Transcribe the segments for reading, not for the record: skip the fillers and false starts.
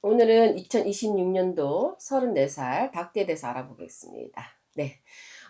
오늘은 2026년도 34살 닭띠에 대해서 알아보겠습니다. 네.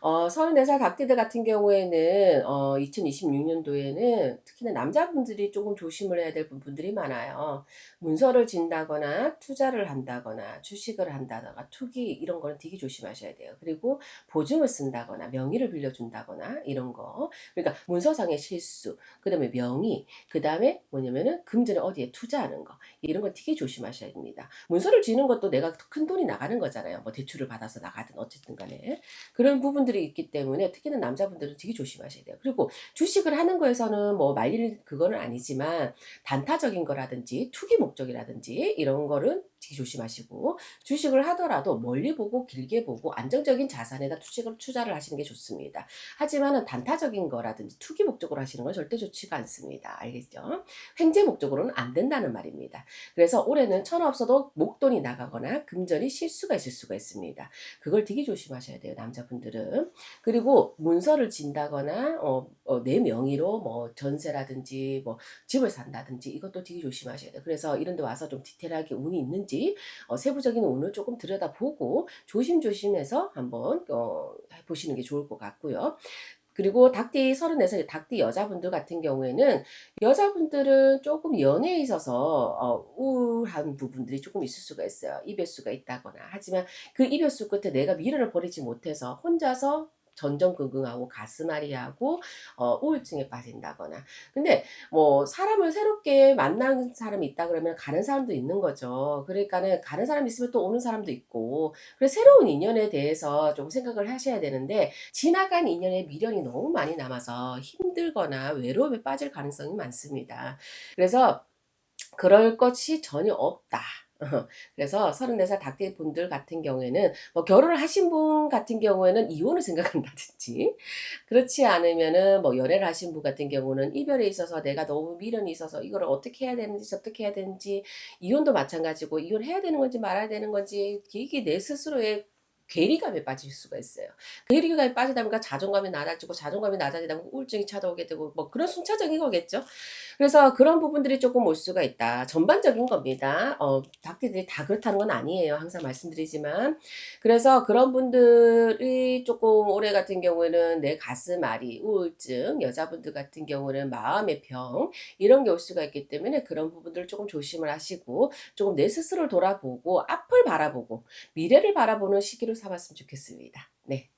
34살 닭띠들 같은 경우에는 2026년도에는 특히나 남자분들이 조금 조심을 해야 될 부분들이 많아요. 문서를 진다거나 투자를 한다거나 주식을 한다거나 투기 이런 거는 되게 조심하셔야 돼요. 그리고 보증을 쓴다거나 명의를 빌려준다거나 이런 거. 그러니까 문서상의 실수, 그다음에 명의, 그다음에 뭐냐면은 금전에 어디에 투자하는 거. 이런 건 되게 조심하셔야 됩니다. 문서를 지는 것도 내가 큰 돈이 나가는 거잖아요. 뭐 대출을 받아서 나가든 어쨌든 간에. 그런 부분들이 있기 때문에 특히나 남자분들은 되게 조심하셔야 돼요. 그리고 주식을 하는 거에서는 뭐 말릴 그거는 아니지만 단타적인 거라든지 투기 목적이라든지 이런 거는 되게 조심하시고, 주식을 하더라도 멀리 보고 길게 보고 안정적인 자산에다 투자를 하시는 게 좋습니다. 하지만은 단타적인 거라든지 투기 목적으로 하시는 건 절대 좋지가 않습니다. 알겠죠? 횡재 목적으로는 안 된다는 말입니다. 그래서 올해는 천하 없어도 목돈이 나가거나 금전이 실수가 있을 수가 있습니다. 그걸 되게 조심하셔야 돼요, 남자분들은. 그리고 문서를 진다거나 내 명의로 뭐 전세라든지 뭐 집을 산다든지 이것도 되게 조심하셔야 돼요. 그래서 이런 데 와서 좀 디테일하게 운이 있는지 세부적인 운을 조금 들여다보고 조심조심해서 한번 해보시는 게 좋을 것 같고요. 그리고 닭띠 34살 닭띠 여자분들 같은 경우에는, 여자분들은 조금 연애에 있어서 우울한 부분들이 조금 있을 수가 있어요. 이별수가 있다거나. 하지만 그 이별수 끝에 내가 미련을 버리지 못해서 혼자서 전전긍긍하고 가슴앓이하고 우울증에 빠진다거나. 근데 뭐 사람을 새롭게 만나는 사람이 있다 그러면 가는 사람도 있는 거죠. 그러니까는 가는 사람이 있으면 또 오는 사람도 있고, 그래서 새로운 인연에 대해서 좀 생각을 하셔야 되는데, 지나간 인연에 미련이 너무 많이 남아서 힘들거나 외로움에 빠질 가능성이 많습니다. 그래서 그럴 것이 전혀 없다. 그래서 34살 닭띠 분들 같은 경우에는 뭐 결혼을 하신 분 같은 경우에는 이혼을 생각한다든지, 그렇지 않으면은 뭐 연애를 하신 분 같은 경우는 이별에 있어서 내가 너무 미련이 있어서 이거를 어떻게 해야 되는지 어떻게 해야 되는지, 이혼도 마찬가지고 이혼해야 되는 건지 말아야 되는 건지 이게 내 스스로의 괴리감에 빠질 수가 있어요. 괴리감에 빠지다 보니까 자존감이 낮아지고, 자존감이 낮아지다 보면 우울증이 찾아오게 되고, 뭐 그런 순차적인 거겠죠. 그래서 그런 부분들이 조금 올 수가 있다. 전반적인 겁니다. 닭띠들이 다 그렇다는 건 아니에요. 항상 말씀드리지만. 그래서 그런 분들이 조금 올해 같은 경우에는 내 가슴앓이, 우울증, 여자분들 같은 경우는 마음의 병, 이런 게 올 수가 있기 때문에 그런 부분들을 조금 조심을 하시고, 조금 내 스스로를 돌아보고 앞을 바라보고 미래를 바라보는 시기로 삼았으면 좋겠습니다. 네.